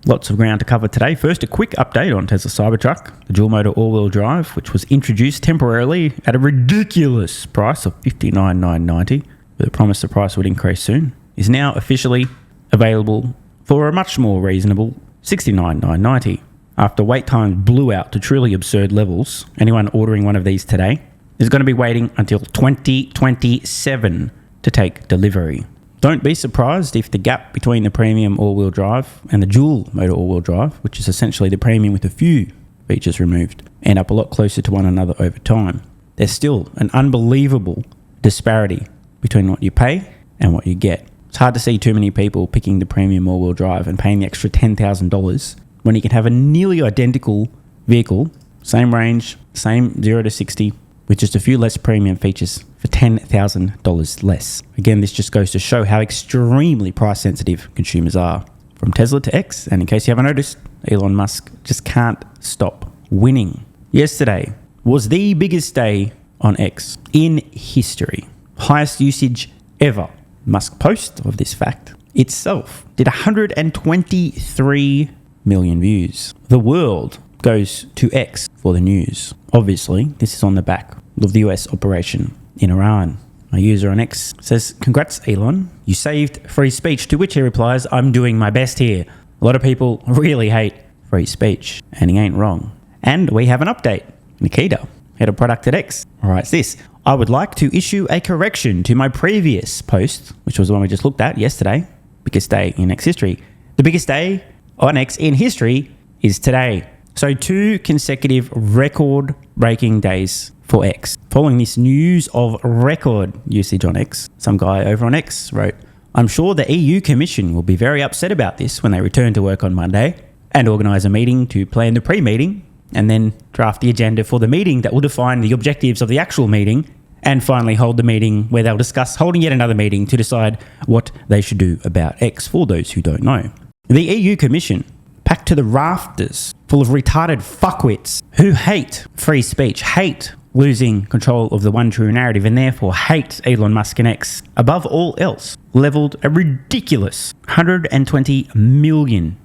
Lots of ground to cover today. First, a quick update on Tesla Cybertruck, the dual-motor all-wheel drive, which was introduced temporarily at a ridiculous price of $59,990, with a promise the price would increase soon, is now officially available for a much more reasonable $69,990. After wait times blew out to truly absurd levels, anyone ordering one of these today is going to be waiting until 2027 to take delivery. Don't be surprised if the gap between the premium all-wheel drive and the dual motor all-wheel drive, which is essentially the premium with a few features removed, end up a lot closer to one another over time. There's still an unbelievable disparity between what you pay and what you get. It's hard to see too many people picking the premium all-wheel drive and paying the extra $10,000 when you can have a nearly identical vehicle, same range, same 0 to 60, with just a few less premium features for $10,000 less. Again, this just goes to show how extremely price sensitive consumers are. From Tesla to X, and in case you haven't noticed, Elon Musk just can't stop winning. Yesterday was the biggest day on X in history. Highest usage ever. Musk post of this fact itself did 123 million views. The world goes to X for the news. Obviously, this is on the back of the US operation in Iran. A user on X says, "Congrats, Elon. You saved free speech," to which he replies, "I'm doing my best here. A lot of people really hate free speech," and he ain't wrong. And we have an update. Nikita, head of product at X, writes this: "I would like to issue a correction to my previous post," which was the one we just looked at yesterday, biggest day in X history. The biggest day on X in history is today. So 2 consecutive record-breaking days for X. Following this news of record usage on X, some guy over on X wrote, "I'm sure the EU Commission will be very upset about this when they return to work on Monday and organise a meeting to plan the pre-meeting and then draft the agenda for the meeting that will define the objectives of the actual meeting and finally hold the meeting where they'll discuss holding yet another meeting to decide what they should do about X," for those who don't know. The EU Commission, packed to the rafters, full of retarded fuckwits who hate free speech, hate losing control of the one true narrative, and therefore hate Elon Musk and X above all else, leveled a ridiculous €120 million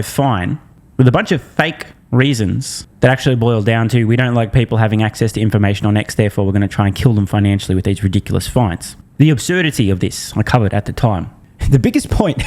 fine with a bunch of fake reasons that actually boil down to, we don't like people having access to information on X, therefore we're going to try and kill them financially with these ridiculous fines. The absurdity of this I covered at the time. The biggest point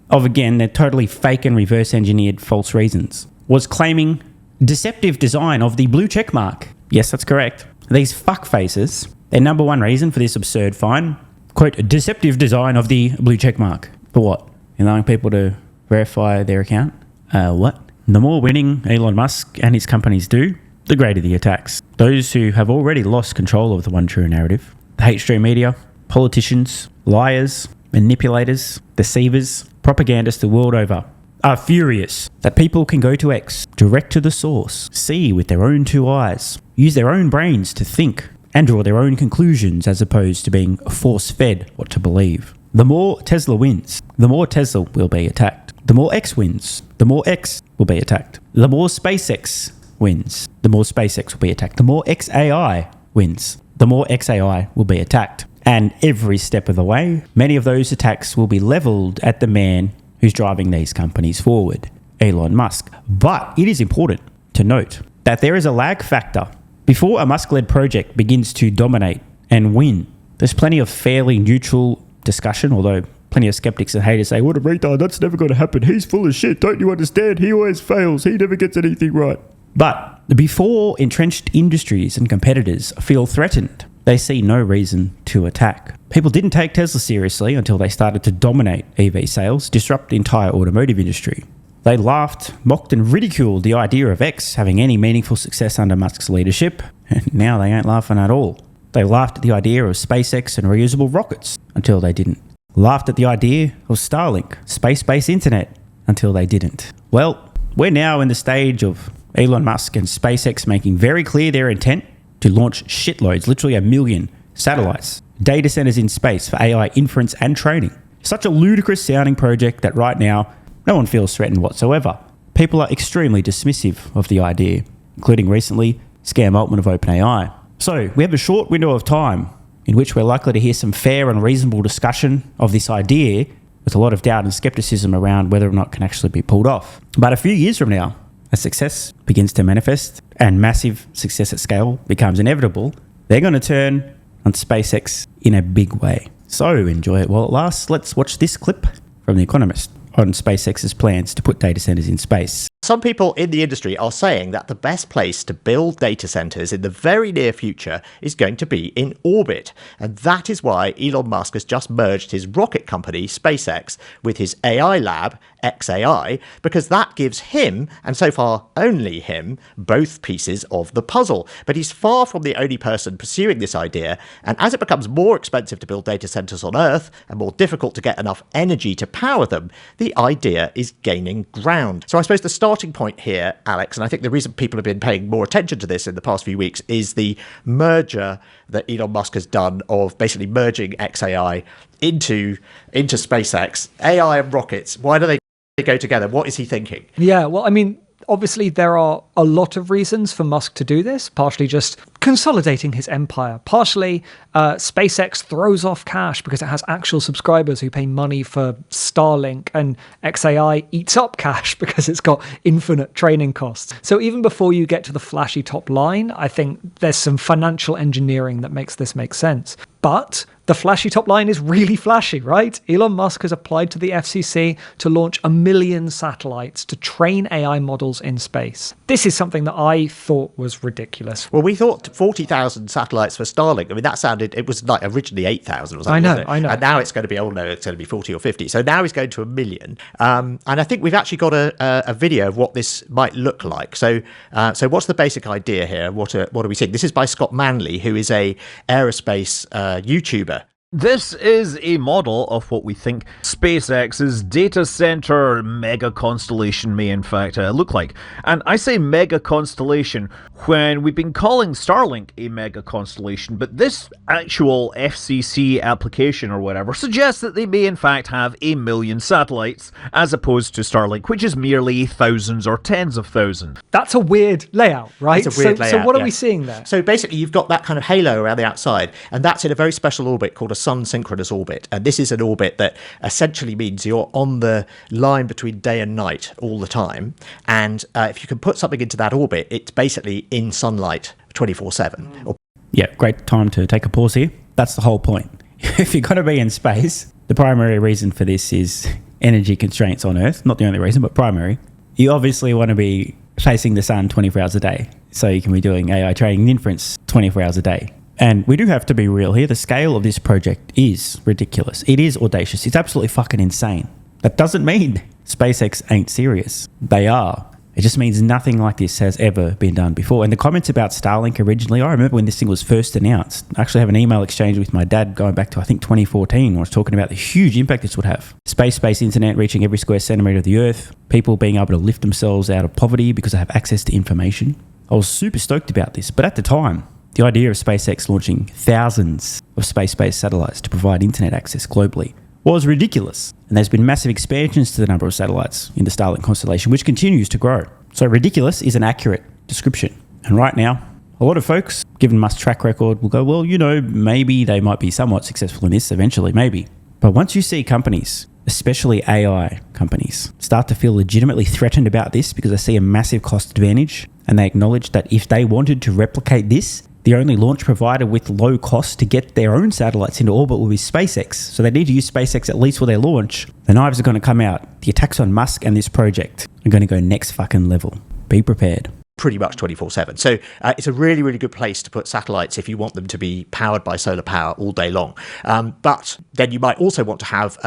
of, again, they're totally fake and reverse engineered false reasons, was claiming deceptive design of the blue check mark. Yes, that's correct. These fuckfaces, their number one reason for this absurd fine, quote, "deceptive design of the blue check mark." For what? Allowing people to verify their account? What? The more winning Elon Musk and his companies do, the greater the attacks. Those who have already lost control of the one true narrative, the hate stream media, politicians, liars, manipulators, deceivers, propagandists the world over, are furious that people can go to X, direct to the source, see with their own 2 eyes, use their own brains to think and draw their own conclusions as opposed to being force-fed what to believe. The more Tesla wins, the more Tesla will be attacked. The more X wins, the more X will be attacked. The more SpaceX wins, the more SpaceX will be attacked. The more XAI wins, the more XAI will be attacked. And every step of the way, many of those attacks will be leveled at the man who's driving these companies forward, Elon Musk. But it is important to note that there is a lag factor. Before a Musk-led project begins to dominate and win, there's plenty of fairly neutral discussion, although plenty of skeptics and haters say, "What a retard, that's never going to happen. He's full of shit, don't you understand? He always fails. He never gets anything right." But before entrenched industries and competitors feel threatened, they see no reason to attack. People didn't take Tesla seriously until they started to dominate EV sales, disrupt the entire automotive industry. They laughed, mocked and ridiculed the idea of X having any meaningful success under Musk's leadership, and now they ain't laughing at all. They laughed at the idea of SpaceX and reusable rockets until they didn't. Laughed at the idea of Starlink, space-based internet, until they didn't. Well, we're now in the stage of Elon Musk and SpaceX making very clear their intent to launch shitloads, literally 1 million satellites, data centers in space for AI inference and training. Such a ludicrous sounding project that right now, no one feels threatened whatsoever. People are extremely dismissive of the idea, including recently Sam Altman of OpenAI. So we have a short window of time in which we're likely to hear some fair and reasonable discussion of this idea with a lot of doubt and skepticism around whether or not it can actually be pulled off. But a few years from now, as success begins to manifest and massive success at scale becomes inevitable, they're going to turn on SpaceX in a big way. So enjoy it while it lasts. Let's watch this clip from The Economist on SpaceX's plans to put data centers in space. Some people in the industry are saying that the best place to build data centers in the very near future is going to be in orbit. And that is why Elon Musk has just merged his rocket company, SpaceX, with his AI lab, XAI, because that gives him, and so far only him, both pieces of the puzzle. But he's far from the only person pursuing this idea. And as it becomes more expensive to build data centers on Earth and more difficult to get enough energy to power them, the idea is gaining ground. So I suppose the starting point here, Alex, and I think the reason people have been paying more attention to this in the past few weeks is the merger that Elon Musk has done of basically merging XAI into SpaceX. AI and rockets, why do they go together? What is he thinking? Yeah, well, I mean, obviously there are a lot of reasons for Musk to do this, partially just consolidating his empire, partially SpaceX throws off cash because it has actual subscribers who pay money for Starlink, and XAI eats up cash because it's got infinite training costs. So even before you get to the flashy top line, I think there's some financial engineering that makes this make sense. But the flashy top line is really flashy, right? Elon Musk has applied to the FCC to launch 1 million satellites to train AI models in space. This is something that I thought was ridiculous. Well, we thought 40,000 satellites for Starlink. I mean, that sounded, it was like originally 8,000 or something. I know. And now it's going to be, oh no, it's going to be 40 or 50. So now he's going to 1 million. And I think we've actually got a video of what this might look like. So what's the basic idea here? What are we seeing? This is by Scott Manley, who is a aerospace YouTuber. This is a model of what we think SpaceX's data center mega constellation may in fact look like. And I say mega constellation when we've been calling Starlink a mega constellation, but this actual FCC application or whatever suggests that they may in fact have 1 million satellites as opposed to Starlink, which is merely thousands or tens of thousands. That's a weird layout, right? It's a weird layout, so what are we seeing there? So basically you've got that kind of halo around the outside, and that's in a very special orbit called a sun-synchronous orbit. And this is an orbit that essentially means you're on the line between day and night all the time. And if you can put something into that orbit, it's basically in sunlight 24/7. Yeah, great time to take a pause here. That's the whole point. If you're going to be in space, the primary reason for this is energy constraints on Earth. Not the only reason, but primary. You obviously want to be facing the sun 24 hours a day, so you can be doing AI training and inference 24 hours a day. And we do have to be real here. The scale of this project is ridiculous. It is audacious. It's absolutely fucking insane. That doesn't mean SpaceX ain't serious. They are. It just means nothing like this has ever been done before. And the comments about Starlink originally, I remember when this thing was first announced. I actually have an email exchange with my dad going back to, I think, 2014, when I was talking about the huge impact this would have. Space-based internet reaching every square centimetre of the Earth, people being able to lift themselves out of poverty because they have access to information. I was super stoked about this. But at the time, the idea of SpaceX launching thousands of space-based satellites to provide internet access globally was ridiculous. And there's been massive expansions to the number of satellites in the Starlink constellation, which continues to grow. So ridiculous is an accurate description. And right now, a lot of folks, given Musk's track record, will go, well, you know, maybe they might be somewhat successful in this eventually, maybe. But once you see companies, especially AI companies, start to feel legitimately threatened about this because they see a massive cost advantage, and they acknowledge that if they wanted to replicate this, the only launch provider with low cost to get their own satellites into orbit will be SpaceX. So they need to use SpaceX at least for their launch. The knives are going to come out. The attacks on Musk and this project are going to go next fucking level. Be prepared. Pretty much 24/7. So it's a really, really good place to put satellites if you want them to be powered by solar power all day long. But then you might also want to have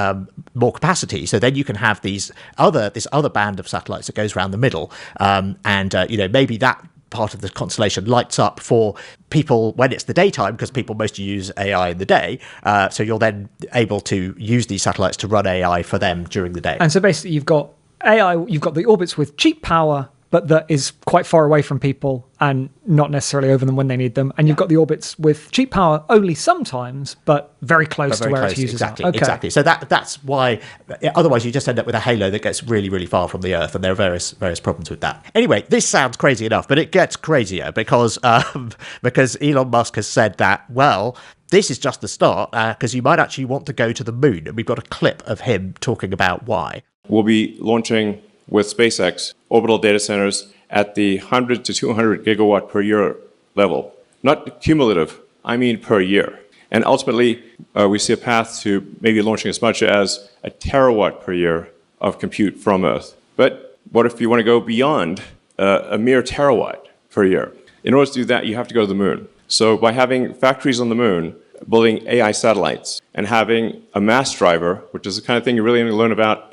more capacity. So then you can have this other band of satellites that goes around the middle. Maybe that part of the constellation lights up for people when it's the daytime, because people mostly use AI in the day. So you're then able to use these satellites to run AI for them during the day. And so basically you've got AI, you've got the orbits with cheap power, but that is quite far away from people and not necessarily over them when they need them. And you've got the orbits with cheap power only sometimes, but very close to where its users are. Okay. Exactly. So that's why, otherwise you just end up with a halo that gets really, really far from the Earth, and there are various problems with that. Anyway, this sounds crazy enough, but it gets crazier because Elon Musk has said that, well, this is just the start, because you might actually want to go to the moon. And we've got a clip of him talking about why. We'll be launching with SpaceX orbital data centers at the 100 to 200 gigawatt per year level. Not cumulative, I mean per year. And ultimately, we see a path to maybe launching as much as a terawatt per year of compute from Earth. But what if you want to go beyond a mere terawatt per year? In order to do that, you have to go to the moon. So by having factories on the moon, building AI satellites, and having a mass driver, which is the kind of thing you really only learn about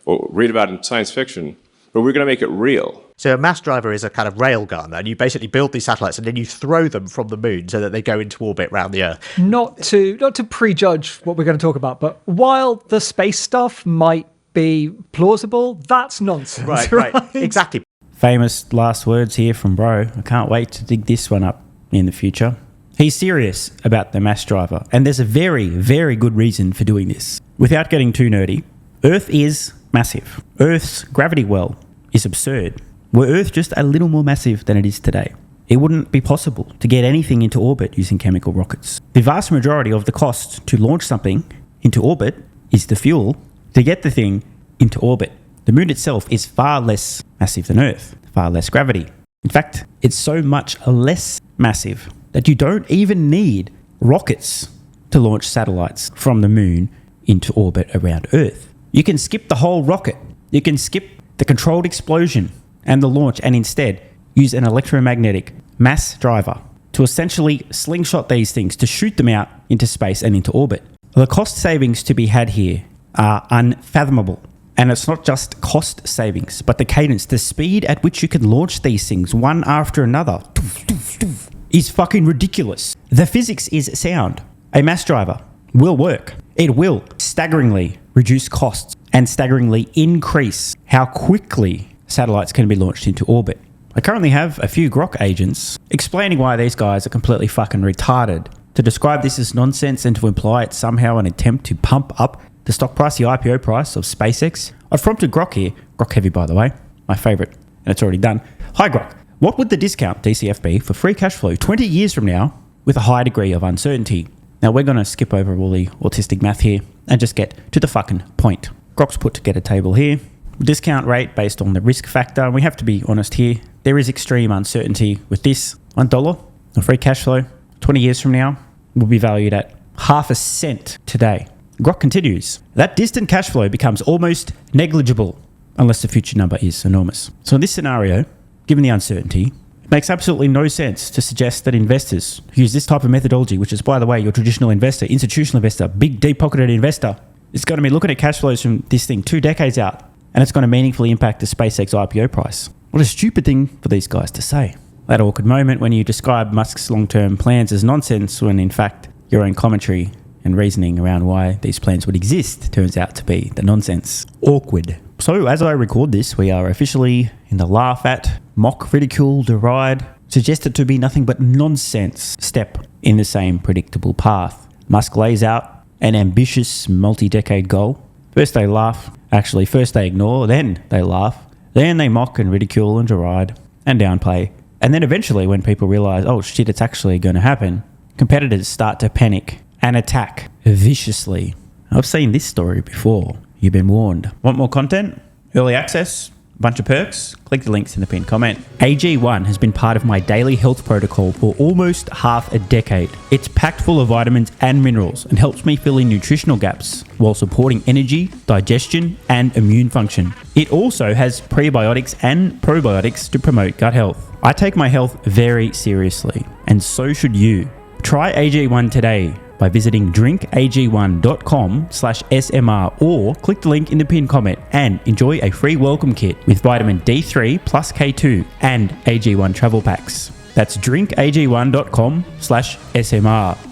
or read about in science fiction, but we're going to make it real. So a mass driver is a kind of railgun, and you basically build these satellites and then you throw them from the moon so that they go into orbit around the Earth. Not to prejudge what we're going to talk about, but while the space stuff might be plausible, that's nonsense. Right. Exactly. Famous last words here from Bro. I can't wait to dig this one up in the future. He's serious about the mass driver, and there's a very, very good reason for doing this. Without getting too nerdy, Earth is massive. Earth's gravity well is absurd. Were Earth just a little more massive than it is today, it wouldn't be possible to get anything into orbit using chemical rockets. The vast majority of the cost to launch something into orbit is the fuel to get the thing into orbit. The moon itself is far less massive than Earth, far less gravity. In fact, it's so much less massive that you don't even need rockets to launch satellites from the moon into orbit around Earth. You can skip the whole rocket. You can skip the controlled explosion and the launch and instead use an electromagnetic mass driver to essentially slingshot these things to shoot them out into space and into orbit. The cost savings to be had here are unfathomable. And it's not just cost savings, but the cadence, the speed at which you can launch these things one after another is fucking ridiculous. The physics is sound. A mass driver will work. It will staggeringly reduce costs and staggeringly increase how quickly satellites can be launched into orbit. I currently have a few grok agents explaining why these guys are completely fucking retarded. To describe this as nonsense and to imply it's somehow an attempt to pump up the stock price, the IPO price of SpaceX, I've prompted Grok here, Grok Heavy by the way, my favourite, and it's already done. Hi Grok, what would the discount DCF be for free cash flow 20 years from now with a high degree of uncertainty? Now we're going to skip over all the autistic math here and just get to the fucking point. Grok's put together a table here. Discount rate based on the risk factor. We have to be honest here. There is extreme uncertainty with this. $1 of free cash flow 20 years from now will be valued at half a cent today. Grok continues, that distant cash flow becomes almost negligible unless the future number is enormous. So in this scenario, given the uncertainty, it makes absolutely no sense to suggest that investors who use this type of methodology, which is, by the way, your traditional investor, institutional investor, big deep-pocketed investor, is going to be looking at cash flows from this thing 2 decades out, and it's going to meaningfully impact the SpaceX IPO price. What a stupid thing for these guys to say. That awkward moment when you describe Musk's long-term plans as nonsense when, in fact, your own commentary and reasoning around why these plans would exist turns out to be the nonsense. Awkward. So as I record this, we are officially in the laugh at, mock, ridicule, deride, suggested to be nothing but nonsense step in the same predictable path. Musk lays out an ambitious multi-decade goal. First they laugh, actually first they ignore, then they laugh, then they mock and ridicule and deride and downplay. And then eventually when people realize, oh shit, it's actually going to happen, competitors start to panic and attack viciously. I've seen this story before. You've been warned. Want more content? Early access? A bunch of perks? Click the links in the pinned comment. AG1 has been part of my daily health protocol for almost half a decade. It's packed full of vitamins and minerals and helps me fill in nutritional gaps while supporting energy, digestion, and immune function. It also has prebiotics and probiotics to promote gut health. I take my health very seriously, and so should you. Try AG1 today by visiting drinkag1.com/SMR or click the link in the pinned comment and enjoy a free welcome kit with vitamin D3 plus K2 and AG1 travel packs. That's drinkag1.com/SMR.